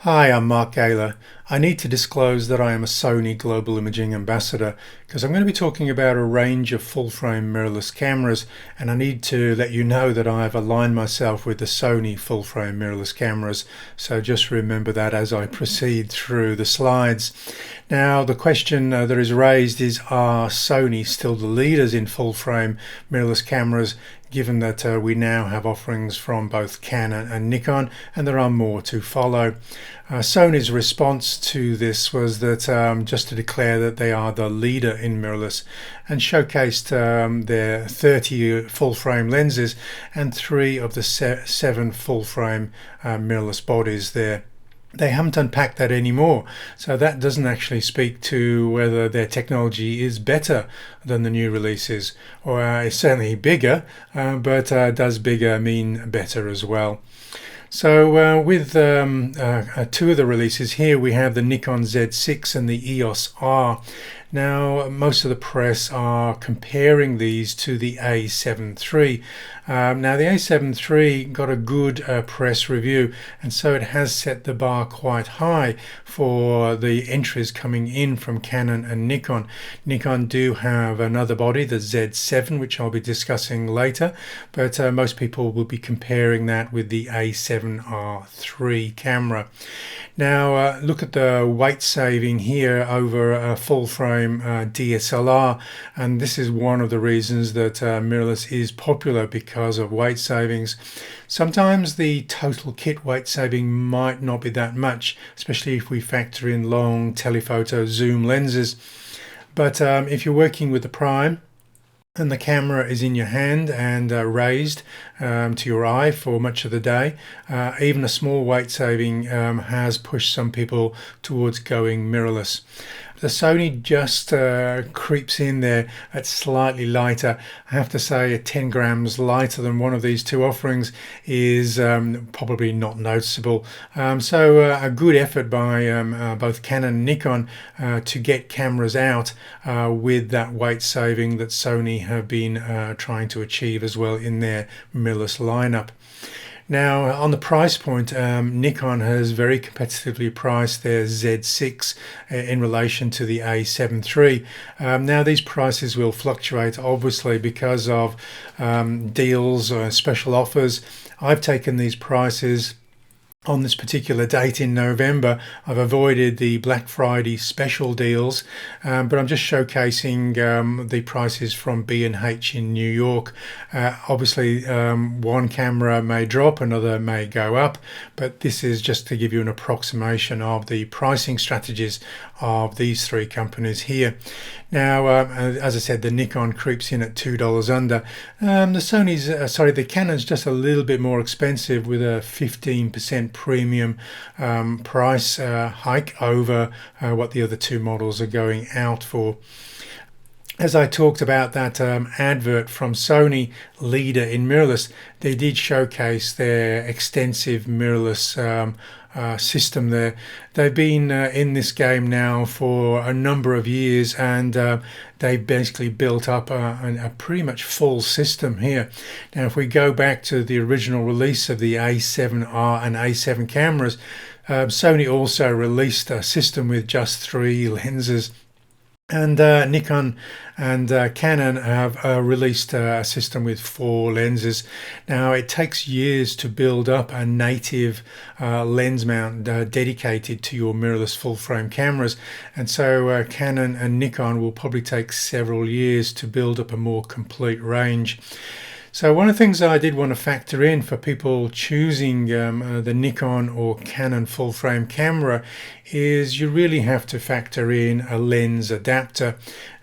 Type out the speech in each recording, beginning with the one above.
Hi, I'm Mark Gaylor. I need to disclose that I am a Sony Global Imaging Ambassador because I'm going to be talking about a range of full-frame mirrorless cameras, and I need to let you know that I've aligned myself with the Sony full-frame mirrorless cameras, so just remember that as I proceed through the slides. Now, the question that is raised is, are Sony still the leaders in full-frame mirrorless cameras, given that we now have offerings from both Canon and Nikon, and there are more to follow. Sony's response to this was that just to declare that they are the leader in mirrorless, and showcased their 30 full-frame lenses and 3 of the 7 full-frame mirrorless bodies there. They haven't unpacked that anymore, so that doesn't actually speak to whether their technology is better than the new releases, or it's certainly bigger, but does bigger mean better as well? So with 2 of the releases here, we have the Nikon Z6 and the EOS R. Now, most of the press are comparing these to the A7 III. Now, the A7 III got a good press review, and so it has set the bar quite high for the entries coming in from Canon and Nikon. Nikon do have another body, the Z7, which I'll be discussing later, but most people will be comparing that with the A7R III camera. Now, look at the weight saving here over a full-frame DSLR, and this is one of the reasons that mirrorless is popular, because of weight savings. Sometimes the total kit weight saving might not be that much, especially if we factor in long telephoto zoom lenses. But if you're working with the prime and the camera is in your hand and raised to your eye for much of the day, even a small weight saving has pushed some people towards going mirrorless. The Sony just creeps in there at slightly lighter. I have to say 10 grams lighter than one of these 2 offerings is probably not noticeable. So a good effort by both Canon and Nikon to get cameras out with that weight saving that Sony have been trying to achieve as well in their mirrorless lineup. Now, on the price point, Nikon has very competitively priced their Z6 in relation to the A7 III. Now, these prices will fluctuate, obviously, because of deals or special offers. I've taken these prices on this particular date in November. I've avoided the Black Friday special deals, but I'm just showcasing the prices from B&H in New York. Obviously, one camera may drop, another may go up, but this is just to give you an approximation of the pricing strategies of these 3 companies here. Now, as I said, the Nikon creeps in at $2 under. The Canon's just a little bit more expensive, with a 15% premium price hike over what the other 2 models are going out for. As I talked about that advert from Sony, leader in mirrorless, they did showcase their extensive mirrorless system there. They've been in this game now for a number of years, and they've basically built up a pretty much full system here. Now, if we go back to the original release of the A7R and A7 cameras, Sony also released a system with just 3 lenses. And Nikon and Canon have released a system with 4 lenses. Now, it takes years to build up a native lens mount dedicated to your mirrorless full-frame cameras, and so Canon and Nikon will probably take several years to build up a more complete range. So one of the things I did want to factor in for people choosing the Nikon or Canon full-frame camera is you really have to factor in a lens adapter.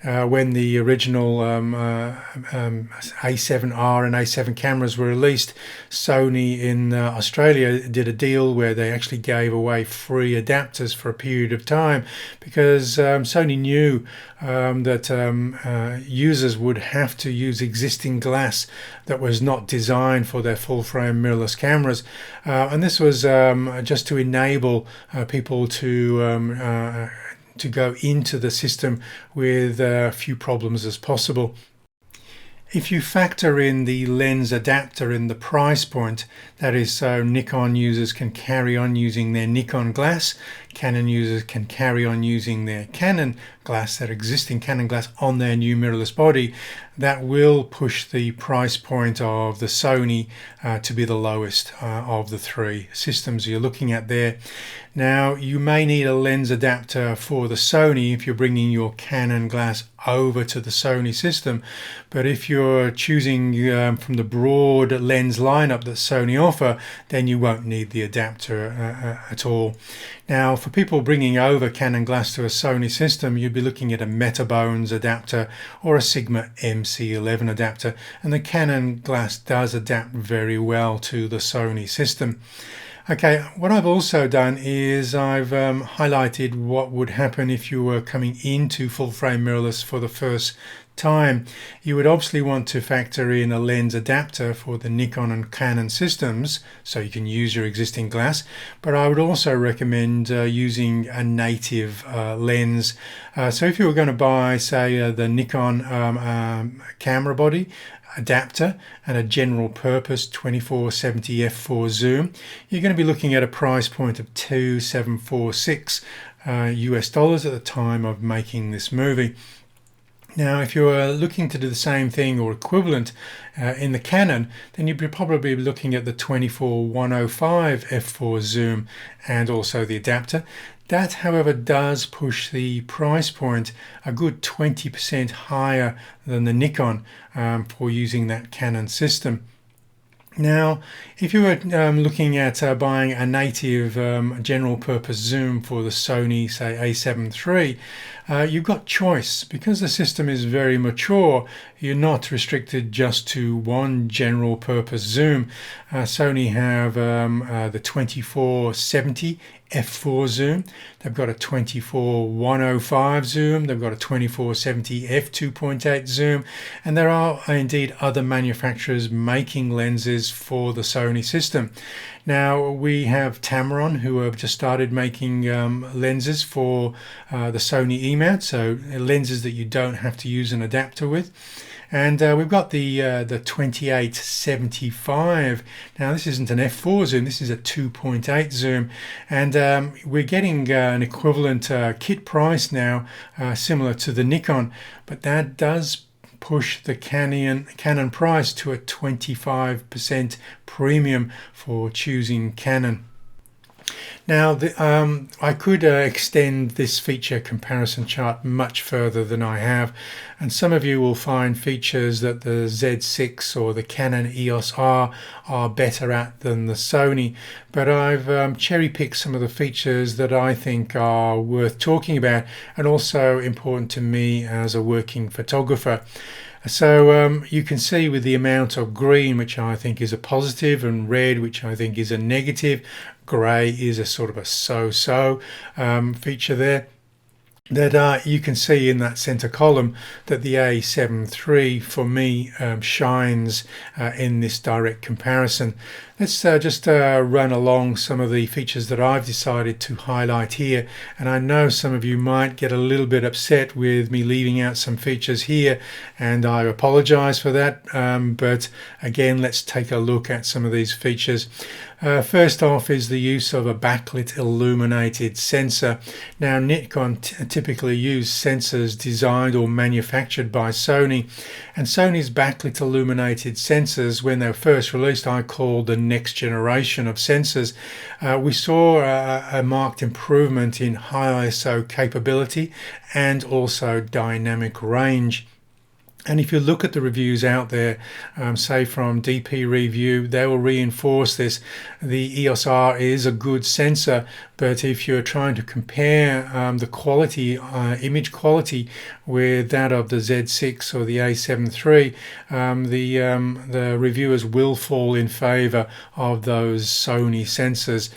When the original A7R and A7 cameras were released, Sony in Australia did a deal where they actually gave away free adapters for a period of time, because Sony knew that users would have to use existing glass that was not designed for their full-frame mirrorless cameras, and this was just to enable people to go into the system with few problems as possible. If you factor in the lens adapter in the price point, that is, so Nikon users can carry on using their Nikon glass, Canon users can carry on using their Canon glass, their existing Canon glass on their new mirrorless body, that will push the price point of the Sony to be the lowest of the three systems you're looking at there. Now, you may need a lens adapter for the Sony if you're bringing your Canon glass over to the Sony system, but if you're choosing from the broad lens lineup that Sony offer, then you won't need the adapter at all. Now, for people bringing over Canon glass to a Sony system, you'd be looking at a Metabones adapter or a Sigma MC11 adapter, and the Canon glass does adapt very well to the Sony system. Okay, what I've also done is I've highlighted what would happen if you were coming into full-frame mirrorless for the first time. You would obviously want to factor in a lens adapter for the Nikon and Canon systems so you can use your existing glass, but I would also recommend using a native lens. So if you were going to buy, say, the Nikon camera body adapter and a general purpose 24-70 f4 zoom, you're going to be looking at a price point of $2,746 US dollars at the time of making this movie. Now, if you're looking to do the same thing or equivalent in the Canon, then you'd probably be looking at the 24-105 f4 zoom and also the adapter. That, however, does push the price point a good 20% higher than the Nikon for using that Canon system. Now, if you were looking at buying a native general purpose zoom for the Sony, say, a7 III, you've got choice. Because the system is very mature, you're not restricted just to one general purpose zoom. Sony have the 24-70 f4 zoom, they've got a 24-105 zoom, they've got a 24-70 f2.8 zoom, and there are indeed other manufacturers making lenses for the Sony system. Now, we have Tamron, who have just started making lenses for the Sony E-mount, so lenses that you don't have to use an adapter with. And we've got the 28-75. Now, this isn't an f4 zoom, this is a 2.8 zoom, and we're getting an equivalent kit price now, similar to the Nikon, but that does push the Canon price to a 25% premium for choosing Canon. Now, I could extend this feature comparison chart much further than I have, and some of you will find features that the Z6 or the Canon EOS R are better at than the Sony, but I've cherry-picked some of the features that I think are worth talking about and also important to me as a working photographer. So you can see with the amount of green, which I think is a positive, and red, which I think is a negative, grey is a sort of a so-so feature there, that you can see in that center column that the A7 III for me shines in this direct comparison. Let's just run along some of the features that I've decided to highlight here, and I know some of you might get a little bit upset with me leaving out some features here, and I apologize for that, but again, let's take a look at some of these features. First off is the use of a backlit illuminated sensor. Now, Nikon typically use sensors designed or manufactured by Sony, and Sony's backlit illuminated sensors, when they were first released, I called the next generation of sensors. We saw a marked improvement in high ISO capability and also dynamic range. And if you look at the reviews out there, say from DP Review, they will reinforce this. The EOS R is a good sensor, but if you're trying to compare the quality, image quality, with that of the Z6 or the A7 III, the reviewers will fall in favor of those Sony sensors.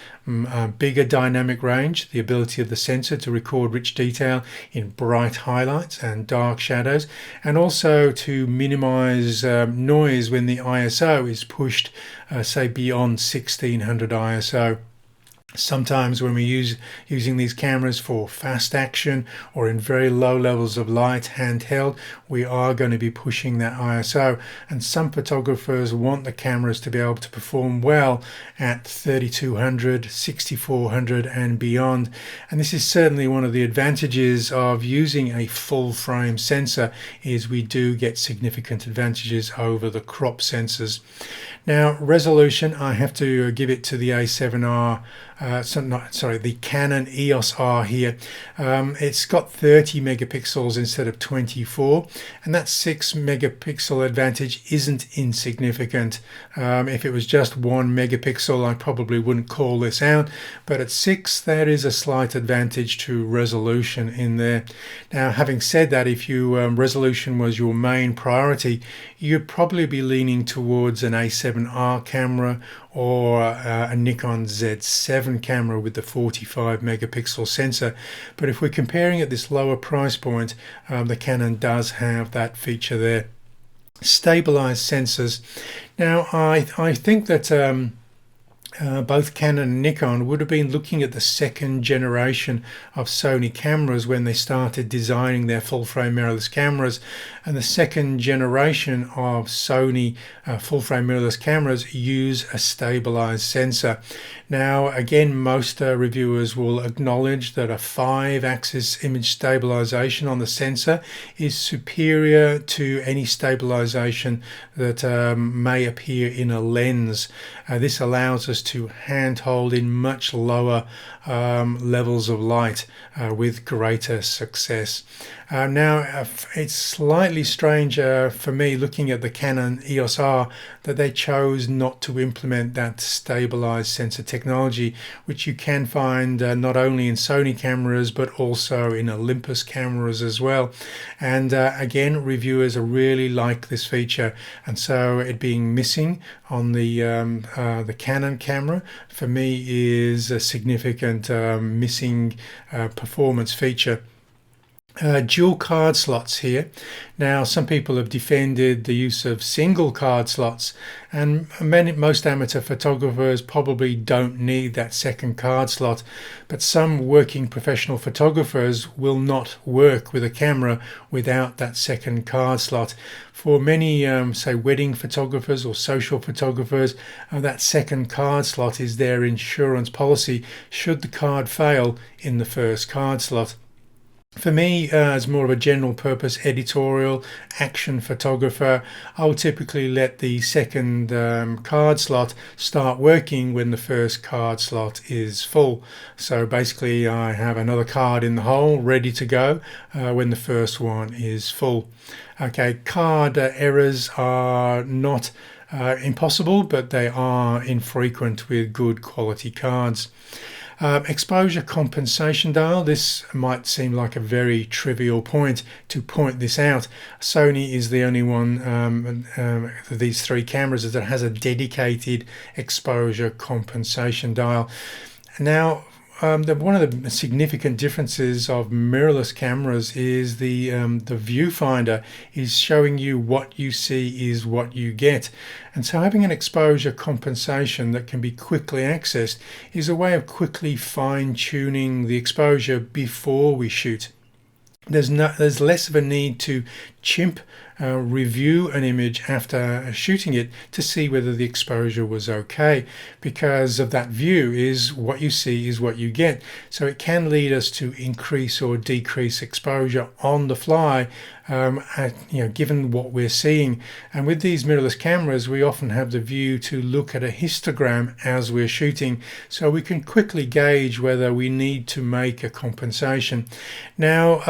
Bigger dynamic range, the ability of the sensor to record rich detail in bright highlights and dark shadows, and also to minimize noise when the ISO is pushed, say, beyond 1600 ISO. Sometimes when we're using these cameras for fast action or in very low levels of light handheld, we are going to be pushing that ISO, and some photographers want the cameras to be able to perform well at 3200, 6400 and beyond. And this is certainly one of the advantages of using a full frame sensor, is we do get significant advantages over the crop sensors. Now, resolution, I have to give it to the A7R, the Canon EOS R here. It's got 30 megapixels instead of 24, and that 6 megapixel advantage isn't insignificant. If it was just 1 megapixel, I probably wouldn't call this out, but at 6, that is a slight advantage to resolution in there. Now, having said that, if resolution was your main priority, you'd probably be leaning towards an A7R camera or a Nikon Z7 camera with the 45 megapixel sensor. But if we're comparing at this lower price point, the Canon does have that feature there. Stabilized sensors. Now, I think that both Canon and Nikon would have been looking at the second generation of Sony cameras when they started designing their full-frame mirrorless cameras, and the second generation of Sony full-frame mirrorless cameras use a stabilized sensor. Now, again, most reviewers will acknowledge that a 5-axis image stabilization on the sensor is superior to any stabilization that may appear in a lens. This allows us to handhold in much lower levels of light with greater success. Now, it's slightly strange for me looking at the Canon EOS R that they chose not to implement that stabilized sensor technology, which you can find not only in Sony cameras but also in Olympus cameras as well. And again, reviewers really like this feature, and so it being missing on the Canon camera for me is a significant missing performance feature. Dual card slots here. Now, some people have defended the use of single card slots, and most amateur photographers probably don't need that second card slot, but some working professional photographers will not work with a camera without that second card slot. For many, say, wedding photographers or social photographers, that second card slot is their insurance policy should the card fail in the first card slot. For me, as more of a general purpose editorial action photographer, I'll typically let the second card slot start working when the first card slot is full. So basically I have another card in the hole ready to go when the first one is full. Okay, card errors are not impossible, but they are infrequent with good quality cards. Exposure compensation dial. This might seem like a very trivial point to point this out. Sony is the only one of these 3 cameras that has a dedicated exposure compensation dial. Now, one of the significant differences of mirrorless cameras is the viewfinder is showing you what you see is what you get. And so having an exposure compensation that can be quickly accessed is a way of quickly fine-tuning the exposure before we shoot. There's less of a need to chimp review an image after shooting it to see whether the exposure was okay, because of that view is what you see is what you get. So it can lead us to increase or decrease exposure on the fly, given what we're seeing. And with these mirrorless cameras, we often have the view to look at a histogram as we're shooting, so we can quickly gauge whether we need to make a compensation. Now,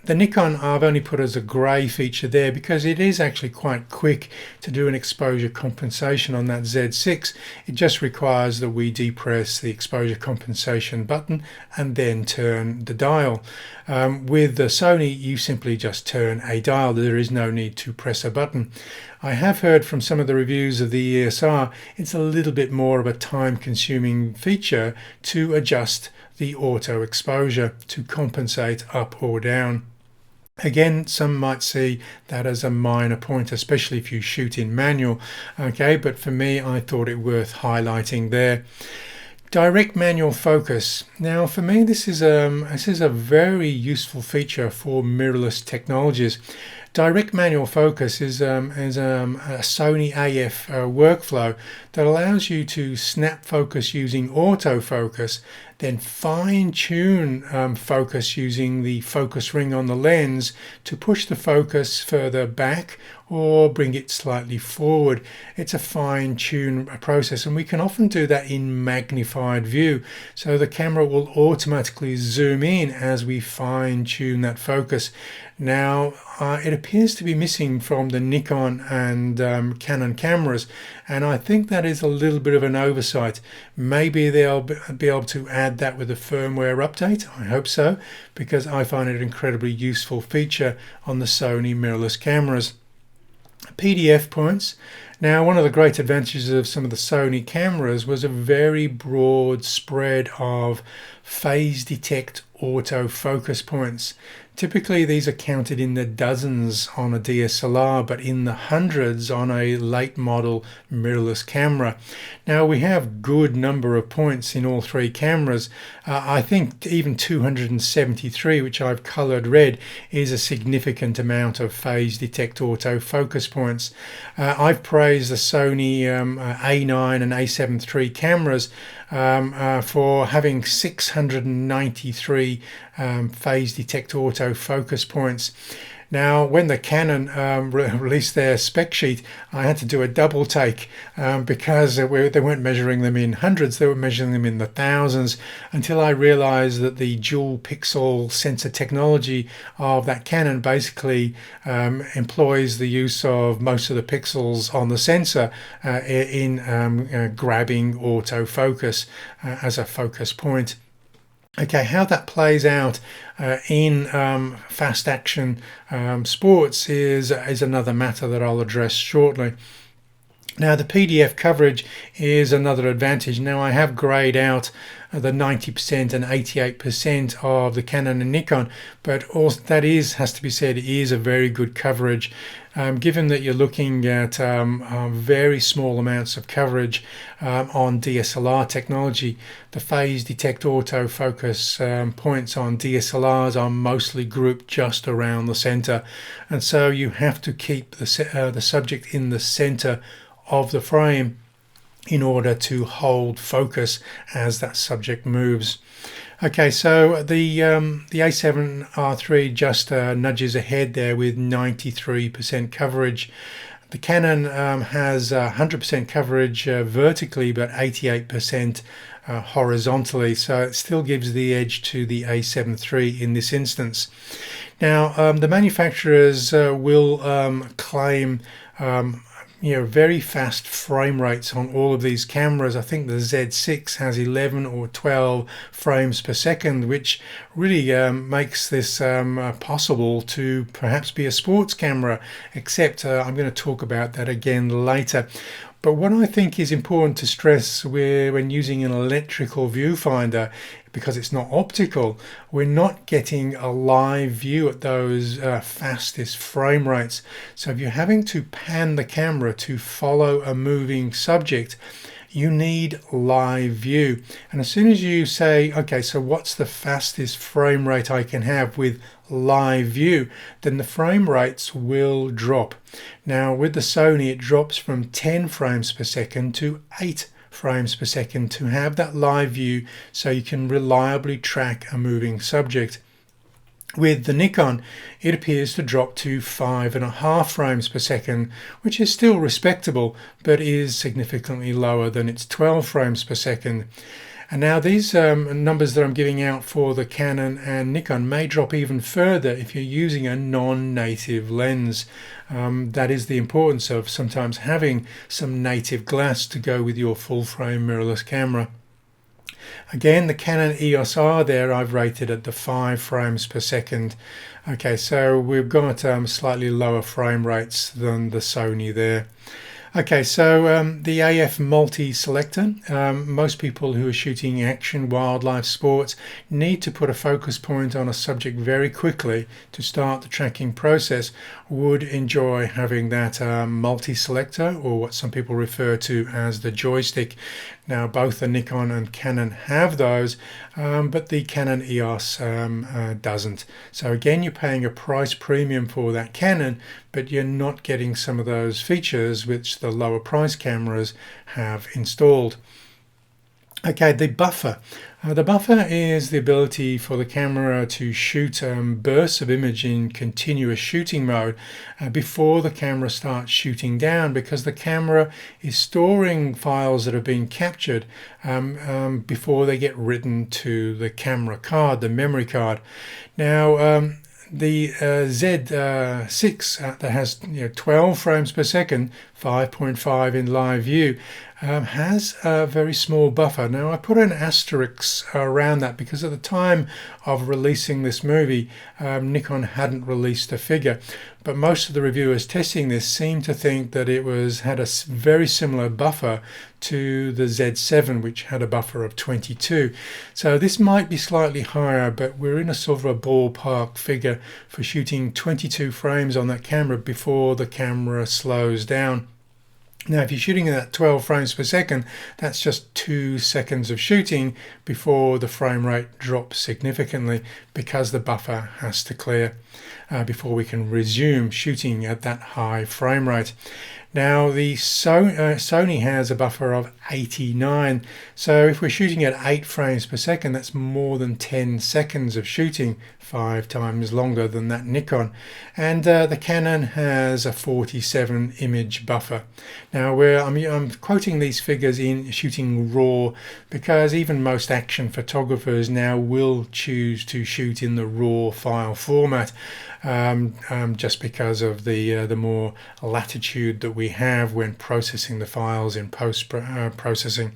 the Nikon I've only put as a grey feature there because it is actually quite quick to do an exposure compensation on that Z6. It just requires that we depress the exposure compensation button and then turn the dial. With the Sony, you simply just turn a dial. There is no need to press a button. I have heard from some of the reviews of the EOS R, it's a little bit more of a time-consuming feature to adjust the auto exposure to compensate up or down. Again, some might see that as a minor point, especially if you shoot in manual. Okay, but for me, I thought it worth highlighting there. Direct manual focus. Now, for me, this is a very useful feature for mirrorless technologies. Direct manual focus is a Sony AF workflow that allows you to snap focus using autofocus, then fine-tune focus using the focus ring on the lens to push the focus further back or bring it slightly forward. It's a fine-tune process, and we can often do that in magnified view. So the camera will automatically zoom in as we fine-tune that focus. Now, it appears to be missing from the Nikon and Canon cameras, and I think that is a little bit of an oversight. Maybe they'll be able to add that with a firmware update. I hope so, because I find it an incredibly useful feature on the Sony mirrorless cameras. PDF points. Now, one of the great advantages of some of the Sony cameras was a very broad spread of phase detect autofocus points. Typically, these are counted in the dozens on a DSLR, but in the hundreds on a late model mirrorless camera. Now, we have good number of points in all three cameras. I think even 273, which I've colored red, is a significant amount of phase detect autofocus points. I've praised the Sony A9 and A7 III cameras for having 693 phase detect autofocus points. Now, when the Canon released their spec sheet, I had to do a double take because they weren't measuring them in hundreds, they were measuring them in the thousands, until I realized that the dual pixel sensor technology of that Canon basically employs the use of most of the pixels on the sensor in grabbing autofocus as a focus point. Okay, how that plays out in fast action sports is another matter that I'll address shortly. Now, the PDF coverage is another advantage. Now, I have grayed out the 90% and 88% of the Canon and Nikon, but also that has to be said, it is a very good coverage. Given that you're looking at very small amounts of coverage on DSLR technology, the phase detect autofocus points on DSLRs are mostly grouped just around the center, and so you have to keep the subject in the center of the frame in order to hold focus as that subject moves. Okay, so the A7R3 just nudges ahead there with 93% coverage. The Canon has 100% coverage vertically, but 88% horizontally, so it still gives the edge to the A7 III in this instance. Now, the manufacturers will claim very fast frame rates on all of these cameras. I think the Z6 has 11 or 12 frames per second, which really makes this possible to perhaps be a sports camera, except I'm going to talk about that again later. But what I think is important to stress when using an electrical viewfinder, because it's not optical, we're not getting a live view at those fastest frame rates. So if you're having to pan the camera to follow a moving subject, you need live view. And as soon as you say, okay, so what's the fastest frame rate I can have with live view, then the frame rates will drop. Now, with the Sony, it drops from 10 frames per second to 8 frames per second to have that live view, so you can reliably track a moving subject. With the Nikon, it appears to drop to 5.5 frames per second, which is still respectable, but is significantly lower than its 12 frames per second. And now these numbers that I'm giving out for the Canon and Nikon may drop even further if you're using a non-native lens. That is the importance of sometimes having some native glass to go with your full-frame mirrorless camera. Again, the Canon EOS R there I've rated at the 5 frames per second. Okay, so we've got slightly lower frame rates than the Sony there. Okay, so the AF multi-selector, most people who are shooting action, wildlife, sports need to put a focus point on a subject very quickly to start the tracking process, would enjoy having that multi-selector, or what some people refer to as the joystick. Now both the Nikon and Canon have those, but the Canon EOS doesn't. So again, you're paying a price premium for that Canon, but you're not getting some of those features which the lower price cameras have installed. Okay, the buffer. The buffer is the ability for the camera to shoot bursts of image in continuous shooting mode before the camera starts shooting down, because the camera is storing files that have been captured before they get written to the camera card, the memory card. Now, the Z6 that has 12 frames per second, 5.5 in live view, has a very small buffer. Now I put an asterisk around that because at the time of releasing this movie, Nikon hadn't released a figure, but most of the reviewers testing this seem to think that it had a very similar buffer to the Z7, which had a buffer of 22. So this might be slightly higher, but we're in a sort of a ballpark figure for shooting 22 frames on that camera before the camera slows down. Now, if you're shooting at 12 frames per second, that's just 2 seconds of shooting before the frame rate drops significantly, because the buffer has to clear before we can resume shooting at that high frame rate. Now, the Sony has a buffer of 89. So if we're shooting at 8 frames per second, that's more than 10 seconds of shooting, 5 times longer than that Nikon. And the Canon has a 47 image buffer. Now, I'm quoting these figures in shooting RAW, because even most action photographers now will choose to shoot in the RAW file format, just because of the more latitude that we have when processing the files in post-processing.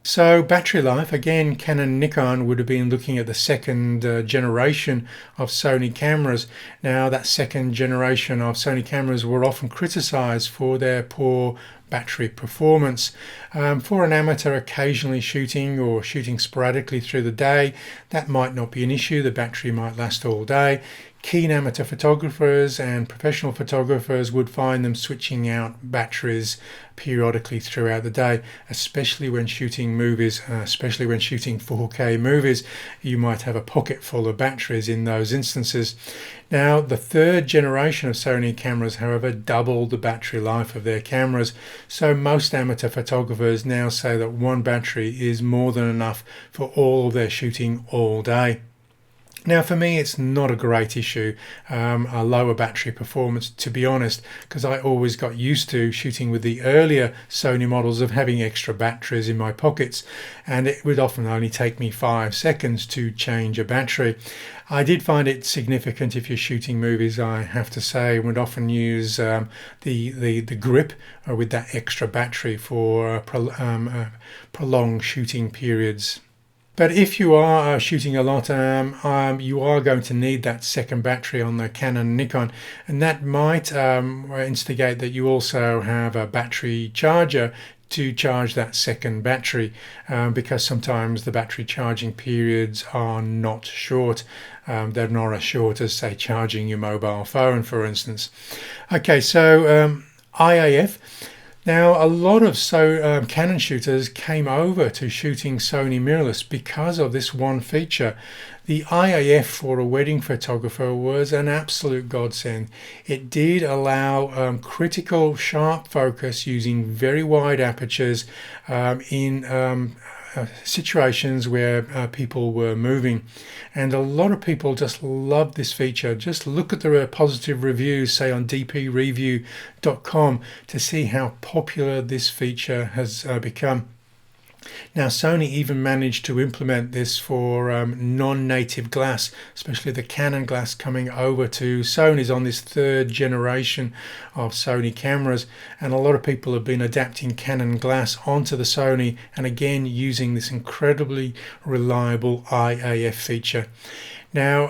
So battery life, again, Canon and Nikon would have been looking at the second generation of Sony cameras. Now, that second generation of Sony cameras were often criticized for their poor battery performance. For an amateur occasionally shooting or shooting sporadically through the day, that might not be an issue. The battery might last all day. Keen amateur photographers and professional photographers would find them switching out batteries periodically throughout the day, especially when shooting movies, especially when shooting 4K movies. You might have a pocket full of batteries in those instances. Now, the third generation of Sony cameras, however, doubled the battery life of their cameras. So most amateur photographers now say that one battery is more than enough for all of their shooting all day. Now, for me, it's not a great issue, a lower battery performance, to be honest, because I always got used to shooting with the earlier Sony models of having extra batteries in my pockets, and it would often only take me 5 seconds to change a battery. I did find it significant if you're shooting movies, I have to say, and would often use the grip with that extra battery for prolonged shooting periods. But if you are shooting a lot, you are going to need that second battery on the Canon Nikon, and that might instigate that you also have a battery charger to charge that second battery, because sometimes the battery charging periods are not short. They're not as short as, say, charging your mobile phone, for instance. Okay, so IAF. Now, a lot of Canon shooters came over to shooting Sony mirrorless because of this one feature. The IAF for a wedding photographer was an absolute godsend. It did allow critical sharp focus using very wide apertures in situations where people were moving, and a lot of people just love this feature. Just look at the positive reviews, say on dpreview.com, to see how popular this feature has become. Now, Sony even managed to implement this for non-native glass, especially the Canon glass coming over to Sony's on this third generation of Sony cameras. And a lot of people have been adapting Canon glass onto the Sony, and again using this incredibly reliable IAF feature. Now,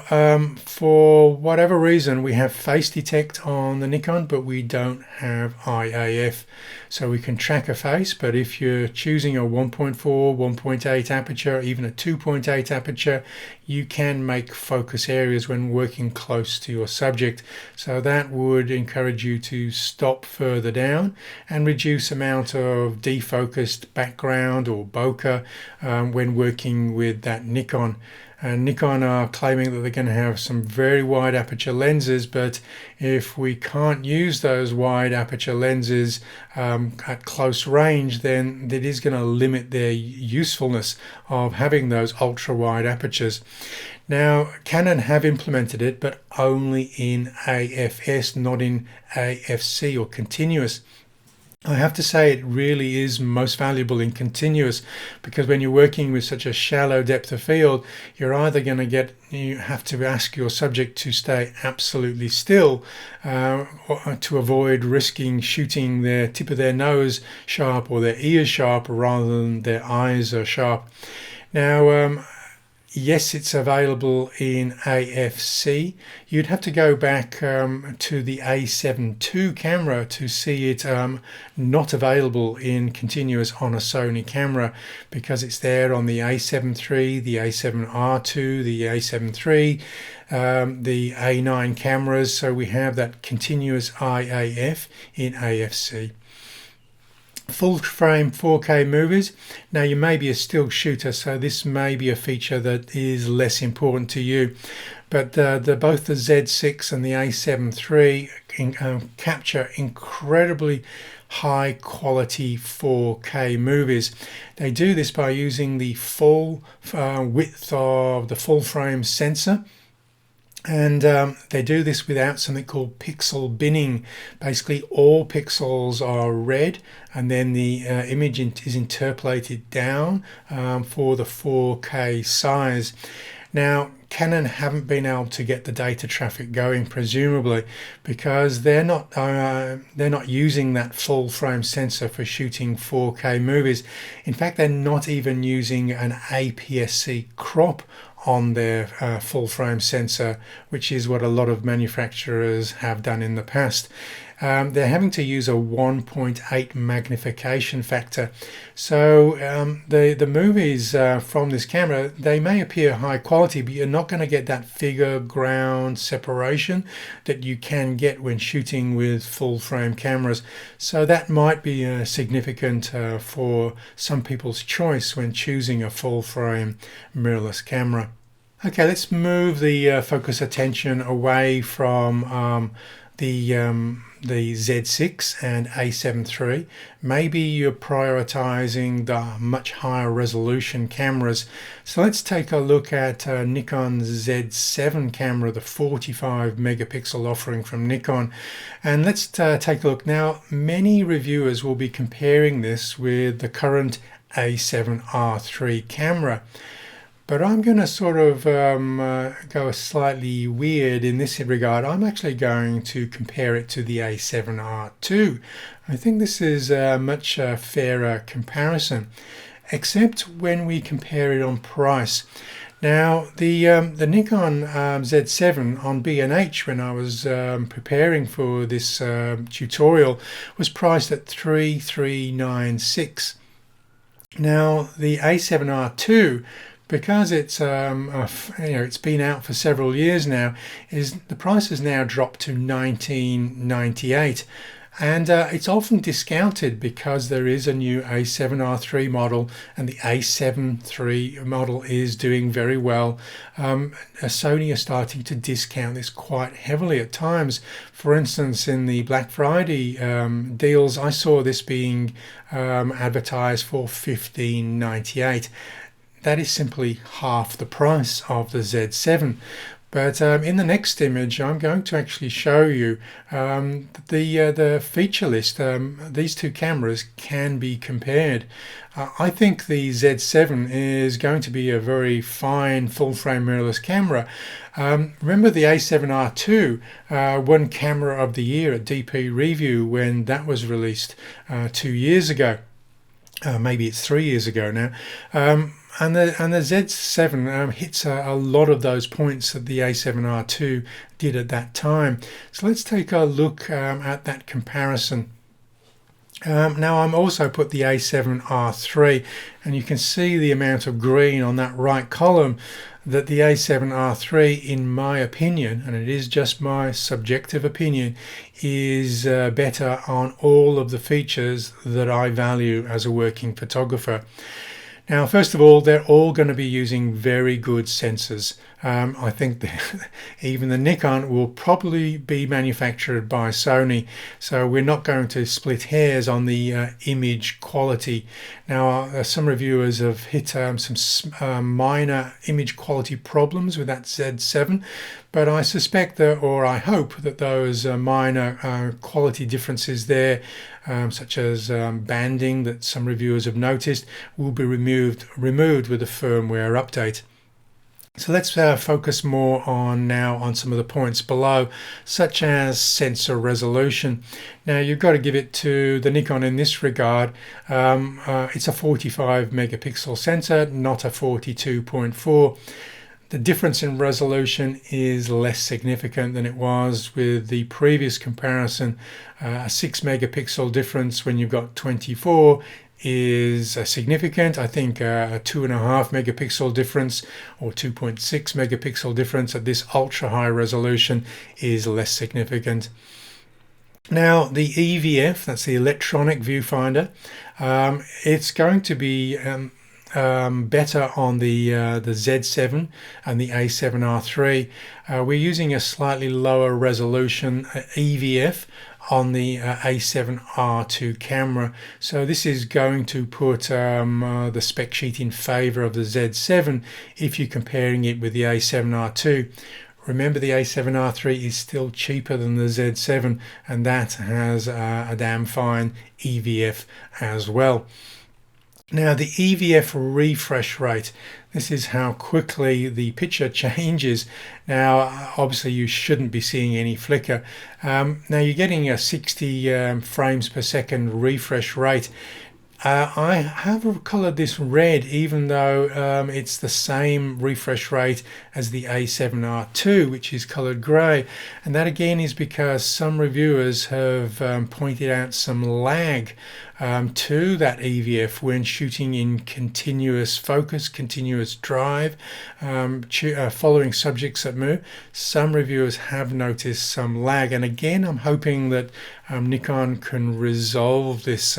for whatever reason, we have face detect on the Nikon, but we don't have IAF. So we can track a face, but if you're choosing a 1.4, 1.8 aperture, even a 2.8 aperture, you can make focus areas when working close to your subject. So that would encourage you to stop further down and reduce amount of defocused background or bokeh when working with that Nikon. And Nikon are claiming that they're going to have some very wide aperture lenses, but if we can't use those wide aperture lenses at close range, then it is going to limit their usefulness of having those ultra wide apertures. Now, Canon have implemented it, but only in AFS, not in AFC or continuous. I have to say it really is most valuable in continuous, because when you're working with such a shallow depth of field, you're either going to you have to ask your subject to stay absolutely still or to avoid risking shooting their tip of their nose sharp or their ears sharp rather than their eyes are sharp. Now, yes, it's available in AFC. You'd have to go back to the A7 II camera to see it not available in continuous on a Sony camera, because it's there on the A7 III, the A7R2, the A7 III, the A9 cameras. So we have that continuous IAF in AFC. Full frame 4K movies. Now, you may be a still shooter, so this may be a feature that is less important to you, but both the Z6 and the A7 III capture incredibly high quality 4K movies. They do this by using the full width of the full frame sensor. And they do this without something called pixel binning. Basically, all pixels are red, and then the image is interpolated down for the 4K size. Now, Canon haven't been able to get the data traffic going, presumably because they're not using that full frame sensor for shooting 4K movies. In fact, they're not even using an APS-C crop on their full frame sensor, which is what a lot of manufacturers have done in the past. They're having to use a 1.8 magnification factor. So the movies from this camera, they may appear high quality, but you're not going to get that figure ground separation that you can get when shooting with full frame cameras. So that might be significant for some people's choice when choosing a full frame mirrorless camera. Okay, let's move the focus attention away from the Z6 and A7 III. Maybe you're prioritizing the much higher resolution cameras. So let's take a look at Nikon Z7 camera, the 45 megapixel offering from Nikon. And let's take a look. Now, many reviewers will be comparing this with the current A7R3 camera. But I'm going to sort of go slightly weird in this regard. I'm actually going to compare it to the A7R2. I think this is a much fairer comparison, except when we compare it on price. Now, the Nikon Z7 on B&H, when I was preparing for this tutorial, was priced at $3,396. Now, the A7R2, because it's it's been out for several years now, the price has now dropped to $1998, and it's often discounted because there is a new A7R3 model, and the A7 III model is doing very well. Sony are starting to discount this quite heavily at times. For instance, in the Black Friday deals, I saw this being advertised for $15.98. That is simply half the price of the Z7. But in the next image, I'm going to actually show you the feature list. These two cameras can be compared. I think the Z7 is going to be a very fine full-frame mirrorless camera. Remember the A7R2 won Camera of the Year at DP Review when that was released 2 years ago. Maybe it's 3 years ago now. And the Z7 hits a lot of those points that the A7R2 did at that time. So let's take a look at that comparison. Now I'm also put the A7R3, and you can see the amount of green on that right column, that the A7R3, in my opinion, and it is just my subjective opinion, is better on all of the features that I value as a working photographer. Now, first of all, they're all going to be using very good sensors. I think even the Nikon will probably be manufactured by Sony, so we're not going to split hairs on the image quality. Now, some reviewers have hit some minor image quality problems with that Z7, but I suspect that, or I hope that those minor quality differences there, such as banding that some reviewers have noticed, will be removed with a firmware update. So let's focus more on some of the points below, such as sensor resolution. Now, you've got to give it to the Nikon in this regard. It's a 45 megapixel sensor, not a 42.4. The difference in resolution is less significant than it was with the previous comparison. A 6 megapixel difference when you've got 24 is significant. I think a 2.5 megapixel difference or 2.6 megapixel difference at this ultra high resolution is less significant. Now, the EVF, that's the electronic viewfinder, it's going to be better on the Z7 and the A7R3. We're using a slightly lower resolution EVF on the A7R2 camera, so this is going to put the spec sheet in favor of the Z7 if you're comparing it with the A7R2. Remember, the A7R3 is still cheaper than the Z7, and that has a damn fine EVF as well. Now, the EVF refresh rate, this is how quickly the picture changes. Now, obviously you shouldn't be seeing any flicker. Now you're getting a 60 frames per second refresh rate. I have colored this red, even though it's the same refresh rate as the A7R2, which is colored gray. And that again is because some reviewers have pointed out some lag to that EVF when shooting in continuous focus, continuous drive, following subjects that move. Some reviewers have noticed some lag, and again I'm hoping that Nikon can resolve this.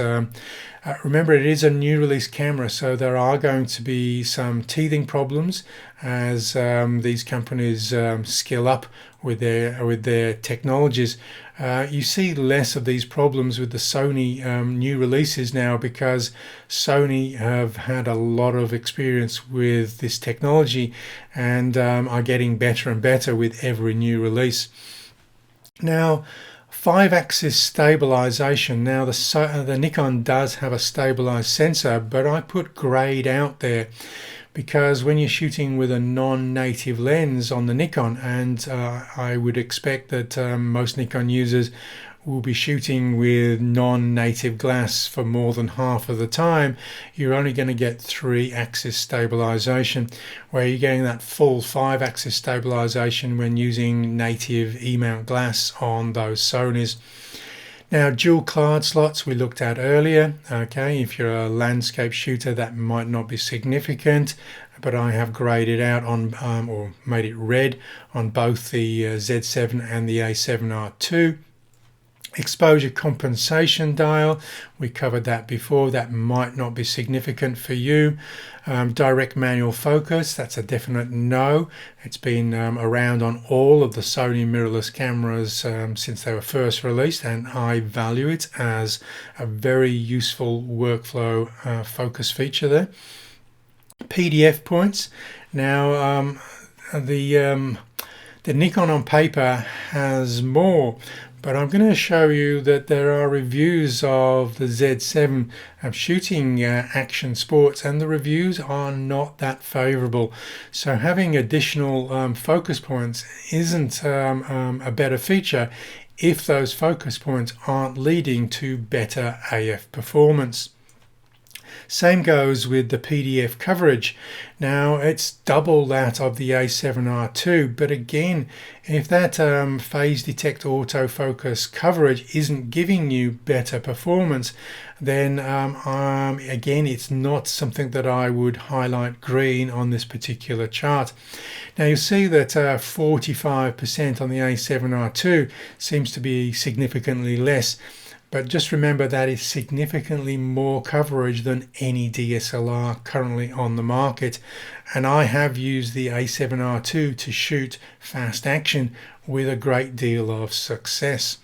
Remember, it is a new release camera, so there are going to be some teething problems as these companies scale up with their technologies. You see less of these problems with the Sony new releases now, because Sony have had a lot of experience with this technology and are getting better and better with every new release. Now, 5-axis stabilization. Now, the Nikon does have a stabilized sensor, but I put grayed out there because when you're shooting with a non-native lens on the Nikon, and I would expect that most Nikon users will be shooting with non-native glass for more than half of the time, you're only going to get 3-axis stabilization, where you're getting that full 5-axis stabilization when using native E-mount glass on those Sonys. Now, dual card slots we looked at earlier. Okay, if you're a landscape shooter, that might not be significant, but I have graded out on or made it red on both the Z7 and the A7R2. Exposure compensation dial, we covered that before. That might not be significant for you. Direct manual focus, that's a definite no. It's been around on all of the Sony mirrorless cameras since they were first released, and I value it as a very useful workflow focus feature there. PDF points. Now, the Nikon on paper has more, but I'm going to show you that there are reviews of the Z7 shooting action sports, and the reviews are not that favorable. So having additional focus points isn't a better feature if those focus points aren't leading to better AF performance. Same goes with the PDF coverage. Now it's double that of the A7R II, but again, if that phase detect autofocus coverage isn't giving you better performance, then again, it's not something that I would highlight green on this particular chart. Now you'll see that 45% on the A7R II seems to be significantly less, but just remember that is significantly more coverage than any DSLR currently on the market, and I have used the A7R II to shoot fast action with a great deal of success.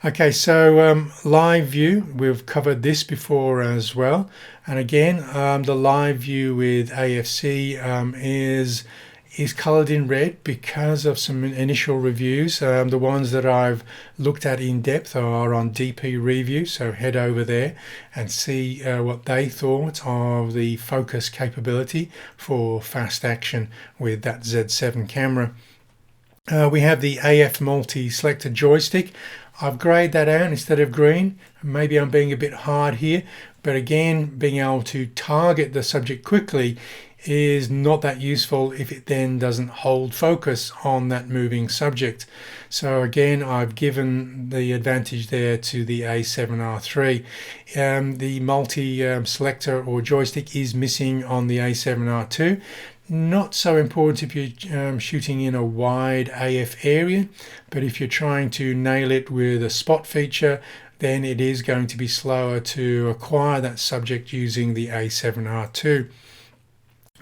Okay, so live view, we've covered this before as well, and again the live view with AFC is colored in red because of some initial reviews. The ones that I've looked at in depth are on DP Review, so head over there and see what they thought of the focus capability for fast action with that Z7 camera. We have the AF multi-selector joystick. I've grayed that out instead of green. Maybe I'm being a bit hard here, but again, being able to target the subject quickly is not that useful if it then doesn't hold focus on that moving subject. So again, I've given the advantage there to the A7R III. The multi-selector or joystick is missing on the A7R II. Not so important if you're shooting in a wide AF area, but if you're trying to nail it with a spot feature, then it is going to be slower to acquire that subject using the A7R II.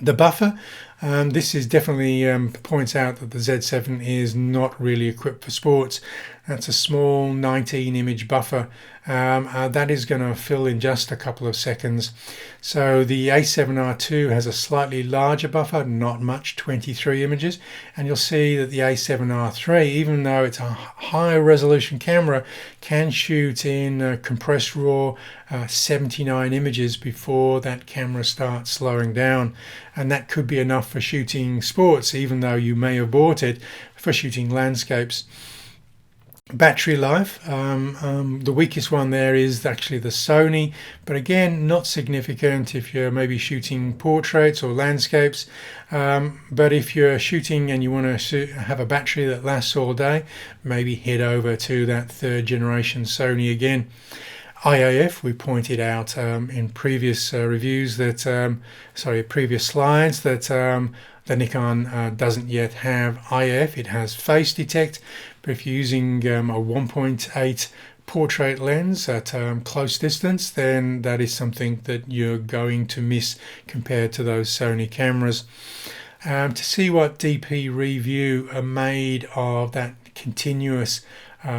The buffer, this is definitely points out that the Z7 is not really equipped for sports. That's a small 19 image buffer. That is going to fill in just a couple of seconds. So the A7R II has a slightly larger buffer, not much, 23 images, and you'll see that the A7R III, even though it's a higher resolution camera, can shoot in compressed RAW 79 images before that camera starts slowing down, and that could be enough for shooting sports, even though you may have bought it for shooting landscapes. Battery life, the weakest one there is actually the Sony, but again, not significant if you're maybe shooting portraits or landscapes. But if you're shooting and you want to have a battery that lasts all day, maybe head over to that third generation Sony again. IAF, we pointed out in previous reviews that, previous slides, that the Nikon doesn't yet have IAF. It has face detect, but if you're using a 1.8 portrait lens at close distance, then that is something that you're going to miss compared to those Sony cameras. To see what DP Review made of that continuous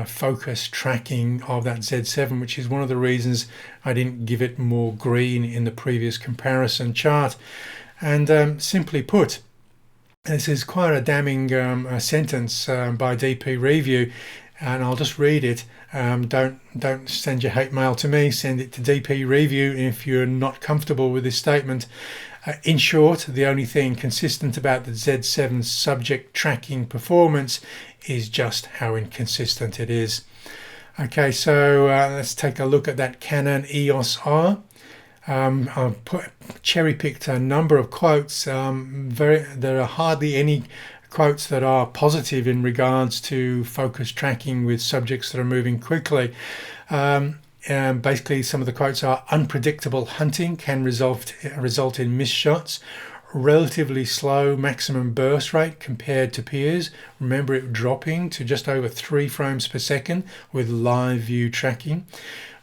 focus tracking of that Z7, which is one of the reasons I didn't give it more green in the previous comparison chart. And simply put, this is quite a damning sentence by DP Review, and I'll just read it. Don't send your hate mail to me, send it to DP Review if you're not comfortable with this statement. In short, the only thing consistent about the Z7's subject tracking performance is just how inconsistent it is. Okay, so let's take a look at that Canon EOS R. I've cherry-picked a number of quotes. There are hardly any quotes that are positive in regards to focus tracking with subjects that are moving quickly. Basically, some of the quotes are: unpredictable hunting can result in missed shots, relatively slow maximum burst rate compared to peers. Remember it dropping to just over 3 frames per second with live view tracking.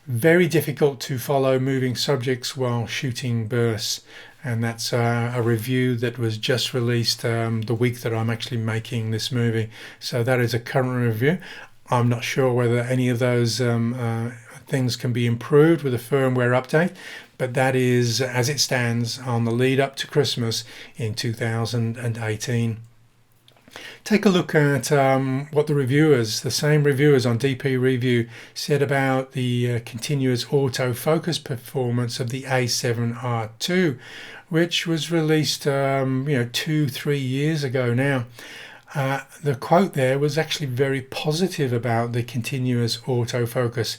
Very difficult to follow moving subjects while shooting bursts, and that's a review that was just released the week that I'm actually making this movie. So that is a current review. I'm not sure whether any of those things can be improved with a firmware update, but that is as it stands on the lead up to Christmas in 2018. Take a look at what the same reviewers on DP Review said about the continuous autofocus performance of the A7R II, which was released 2-3 years ago now. The quote there was actually very positive about the continuous autofocus.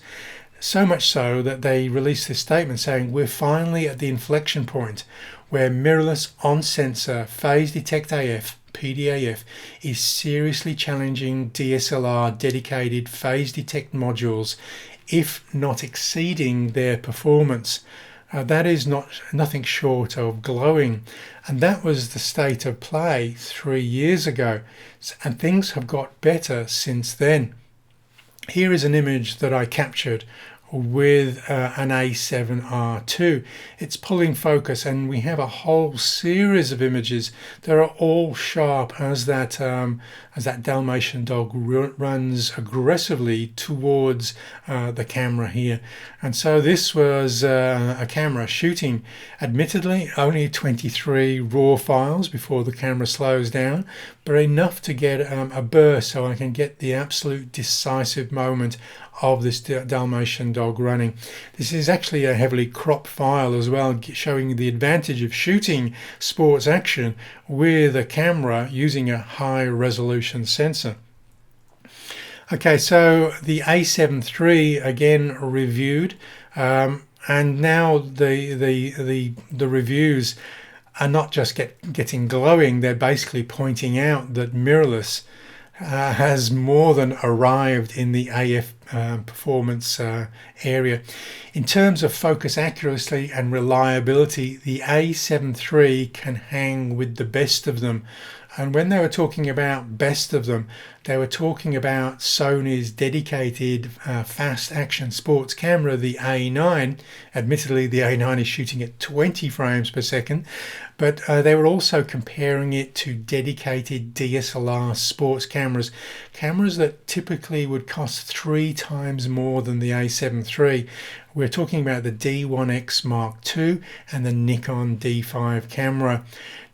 So much so that they released this statement saying, we're finally at the inflection point where mirrorless on-sensor phase detect AF PDAF is seriously challenging DSLR dedicated phase detect modules, if not exceeding their performance. That is nothing short of glowing, and that was the state of play 3 years ago, and things have got better since then. Here is an image that I captured with an A7R II. It's pulling focus, and we have a whole series of images that are all sharp as that Dalmatian dog runs aggressively towards the camera here. And so this was a camera shooting, admittedly, only 23 raw files before the camera slows down, but enough to get a burst so I can get the absolute decisive moment of this Dalmatian dog running. This is actually a heavily cropped file as well, showing the advantage of shooting sports action with a camera using a high resolution sensor. Okay, so the A7 III again reviewed, and now the reviews are not just getting glowing, they're basically pointing out that mirrorless has more than arrived in the AF performance area. In terms of focus accuracy and reliability, the A7 III can hang with the best of them. And when they were talking about best of them, they were talking about Sony's dedicated fast action sports camera, the A9. Admittedly, the A9 is shooting at 20 frames per second, but they were also comparing it to dedicated DSLR sports cameras that typically would cost 3 times more than the A7 III. We're talking about the D1X Mark II and the Nikon D5 camera.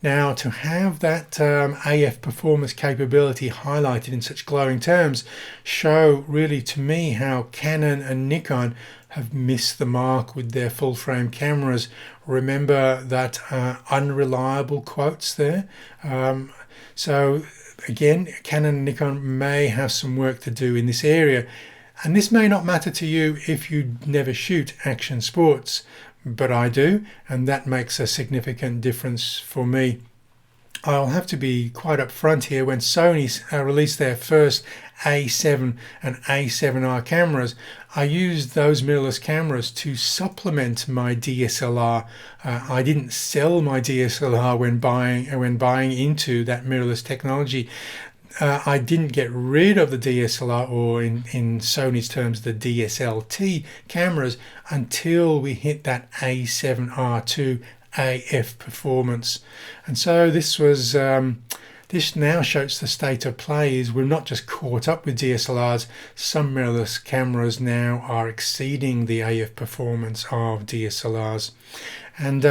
Now, to have that AF performance capability highlighted in such glowing terms show really to me how Canon and Nikon have missed the mark with their full-frame cameras. Remember that unreliable quotes there? So again, Canon and Nikon may have some work to do in this area. And this may not matter to you if you never shoot action sports, but I do, and that makes a significant difference for me. I'll have to be quite upfront here. When Sony released their first A7 and A7R cameras, I used those mirrorless cameras to supplement my DSLR. I didn't sell my DSLR when buying into that mirrorless technology. I didn't get rid of the DSLR, or in Sony's terms, the DSLT cameras, until we hit that A7R2 AF performance. And so this was this now shows the state of play is we're not just caught up with DSLRs. Some mirrorless cameras now are exceeding the AF performance of DSLRs. And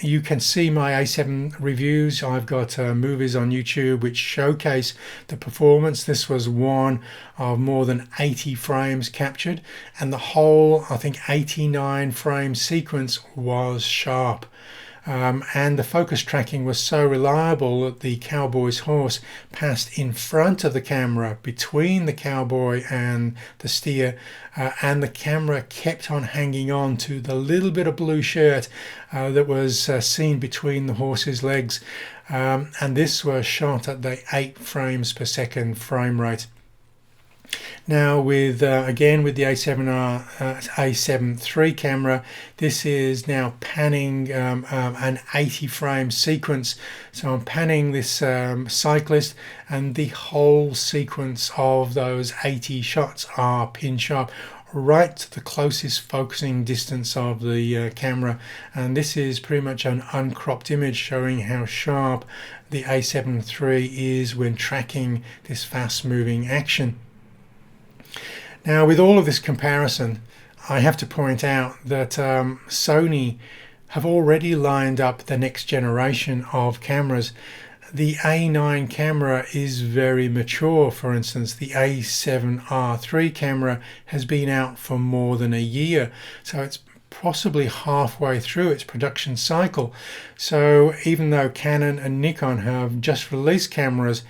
you can see my A7 reviews. I've got movies on YouTube which showcase the performance. This was one of more than 80 frames captured, and the whole, I think, 89 frame sequence was sharp. And the focus tracking was so reliable that the cowboy's horse passed in front of the camera, between the cowboy and the steer, and the camera kept on hanging on to the little bit of blue shirt that was seen between the horse's legs. And this was shot at the 8 frames per second frame rate. Now with again with the A7 III camera, this is now panning an 80 frame sequence. So I'm panning this cyclist, and the whole sequence of those 80 shots are pin sharp, right to the closest focusing distance of the camera. And this is pretty much an uncropped image showing how sharp the A7 III is when tracking this fast moving action. Now, with all of this comparison, I have to point out that Sony have already lined up the next generation of cameras. The A9 camera is very mature. For instance, the A7R III camera has been out for more than a year, so it's possibly halfway through its production cycle. So even though Canon and Nikon have just released cameras,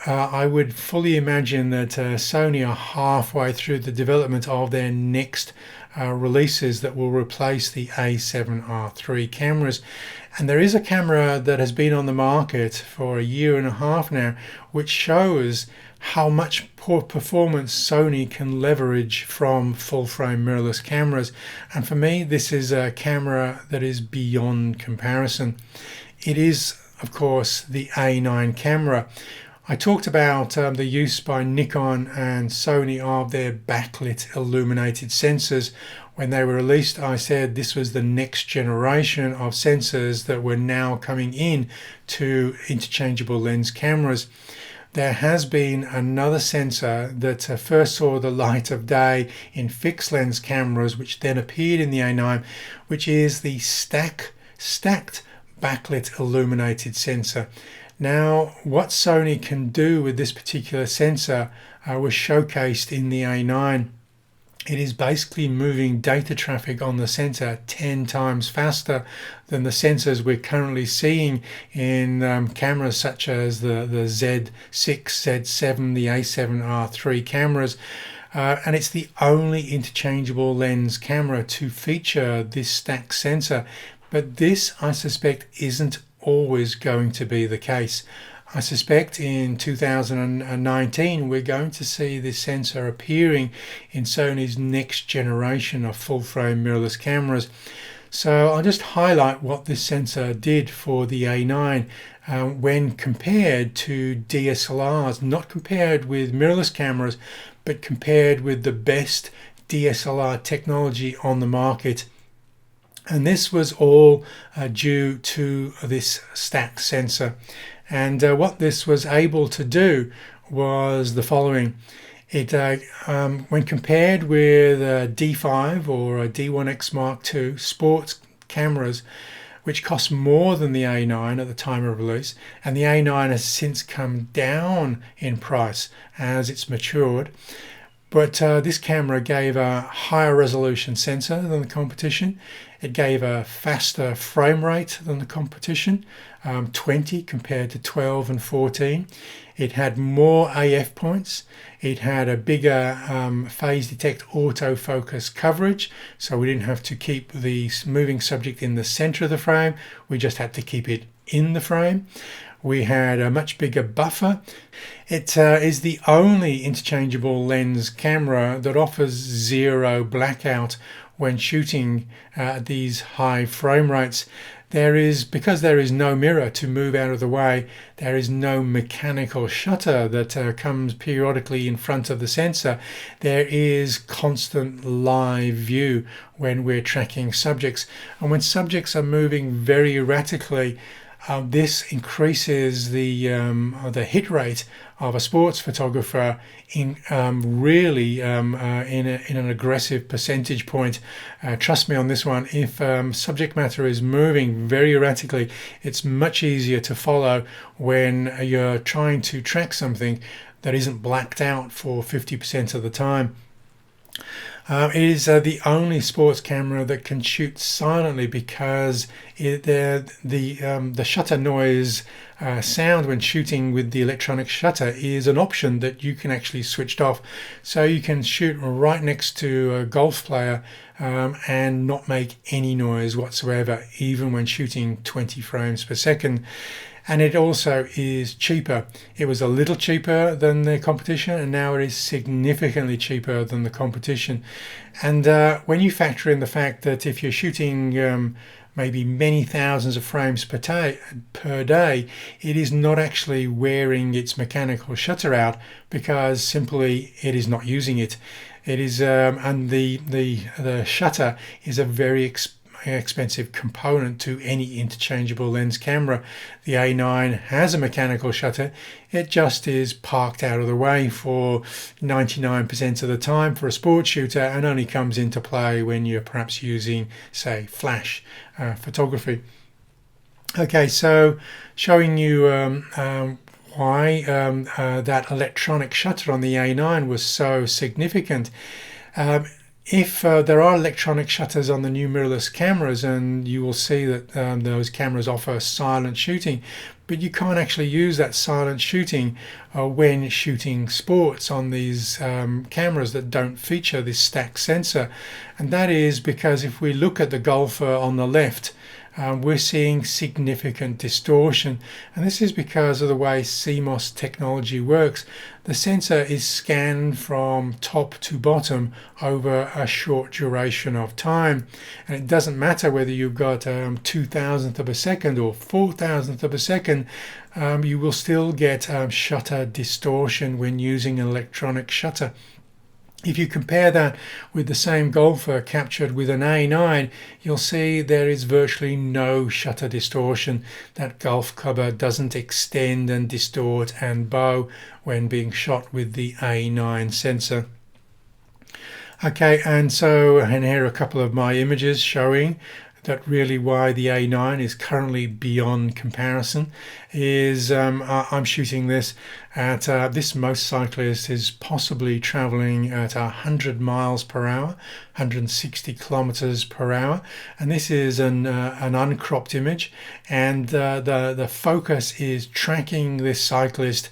I would fully imagine that Sony are halfway through the development of their next releases that will replace the A7R3 cameras. And there is a camera that has been on the market for a year and a half now, which shows how much poor performance Sony can leverage from full-frame mirrorless cameras. And for me, this is a camera that is beyond comparison. It is, of course, the A9 camera. I talked about the use by Nikon and Sony of their backlit illuminated sensors. When they were released, I said this was the next generation of sensors that were now coming in to interchangeable lens cameras. There has been another sensor that first saw the light of day in fixed lens cameras, which then appeared in the A9, which is the stacked backlit illuminated sensor. Now, what Sony can do with this particular sensor was showcased in the A9. It is basically moving data traffic on the sensor 10 times faster than the sensors we're currently seeing in cameras such as the Z6, Z7, the A7R3 cameras. And it's the only interchangeable lens camera to feature this stacked sensor. But this, I suspect, isn't always going to be the case. I suspect in 2019 we're going to see this sensor appearing in Sony's next generation of full-frame mirrorless cameras. So I'll just highlight what this sensor did for the A9 when compared to DSLRs, not compared with mirrorless cameras, but compared with the best DSLR technology on the market. And this was all due to this stacked sensor. And what this was able to do was the following. It, when compared with a D5 or a D1X Mark II sports cameras, which cost more than the A9 at the time of release, and the A9 has since come down in price as it's matured. But this camera gave a higher resolution sensor than the competition. It gave a faster frame rate than the competition, 20 compared to 12 and 14. It had more AF points. It had a bigger phase detect autofocus coverage, so we didn't have to keep the moving subject in the center of the frame. We just had to keep it in the frame. We had a much bigger buffer. It is the only interchangeable lens camera that offers zero blackout when shooting at these high frame rates. Because there is no mirror to move out of the way, there is no mechanical shutter that comes periodically in front of the sensor. There is constant live view when we're tracking subjects. And when subjects are moving very erratically, this increases the hit rate of a sports photographer in really in an aggressive percentage point. Trust me on this one. If subject matter is moving very erratically, it's much easier to follow when you're trying to track something that isn't blacked out for 50% of the time. It is the only sports camera that can shoot silently because the shutter noise sound when shooting with the electronic shutter is an option that you can actually switch off. So you can shoot right next to a golf player and not make any noise whatsoever, even when shooting 20 frames per second. And it also is cheaper. It was a little cheaper than the competition, and now it is significantly cheaper than the competition. And when you factor in the fact that if you're shooting maybe many thousands of frames per day, it is not actually wearing its mechanical shutter out because simply it is not using it. It is, and the shutter is a very expensive component to any interchangeable lens camera. The A9 has a mechanical shutter. It just is parked out of the way for 99% of the time for a sports shooter and only comes into play when you're perhaps using, say, flash photography. Okay, so showing you why that electronic shutter on the A9 was so significant. If there are electronic shutters on the new mirrorless cameras, and you will see that those cameras offer silent shooting, but you can't actually use that silent shooting when shooting sports on these cameras that don't feature this stack sensor. And that is because if we look at the golfer on the left, we're seeing significant distortion, and this is because of the way CMOS technology works. The sensor is scanned from top to bottom over a short duration of time, and it doesn't matter whether you've got 2,000th of a second or 4,000th of a second, you will still get shutter distortion when using an electronic shutter. If you compare that with the same golfer captured with an A9, you'll see there is virtually no shutter distortion. That golf cover doesn't extend and distort and bow when being shot with the A9 sensor. Okay, and here are a couple of my images showing that really why the A9 is currently beyond comparison. Is I'm shooting this at this most cyclist is possibly traveling at 100 miles per hour, 160 kilometers per hour, and this is an uncropped image, and the focus is tracking this cyclist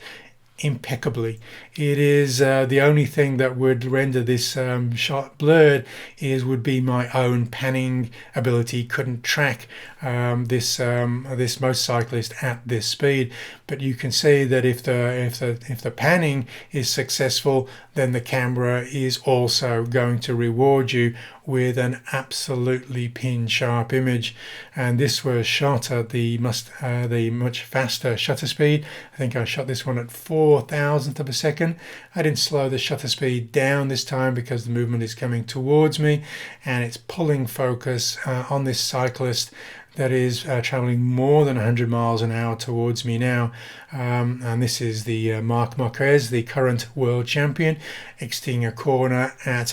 impeccably. It is the only thing that would render this shot blurred would be my own panning ability. Couldn't track this motorcyclist at this speed, but you can see that if the panning is successful, then the camera is also going to reward you with an absolutely pin sharp image. And this was shot at the much faster shutter speed. I think I shot this one at 4,000th of a second. I didn't slow the shutter speed down this time because the movement is coming towards me, and it's pulling focus on this cyclist that is traveling more than 100 miles an hour towards me now. And this is the Marc Marquez, the current world champion, exiting a corner at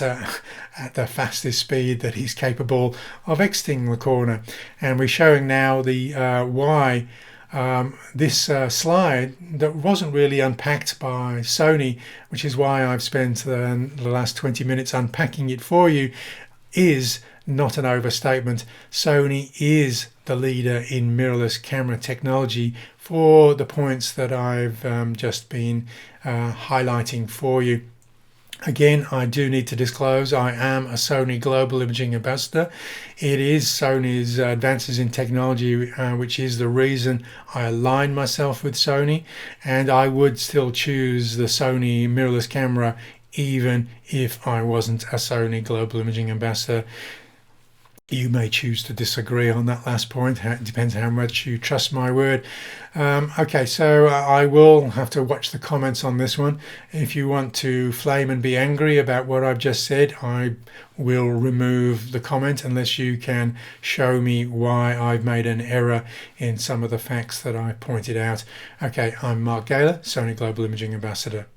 the fastest speed that he's capable of exiting the corner. And we're showing now the why this slide that wasn't really unpacked by Sony, which is why I've spent the last 20 minutes unpacking it for you, is not an overstatement. Sony is the leader in mirrorless camera technology for the points that I've just been highlighting for you. Again, I do need to disclose I am a Sony Global Imaging Ambassador. It is Sony's advances in technology which is the reason I align myself with Sony, and I would still choose the Sony mirrorless camera even if I wasn't a Sony Global Imaging Ambassador. You may choose to disagree on that last point. It depends how much you trust my word. Okay, so I will have to watch the comments on this one. If you want to flame and be angry about what I've just said, I will remove the comment unless you can show me why I've made an error in some of the facts that I pointed out. Okay, I'm Mark Gaylor, Sony Global Imaging Ambassador.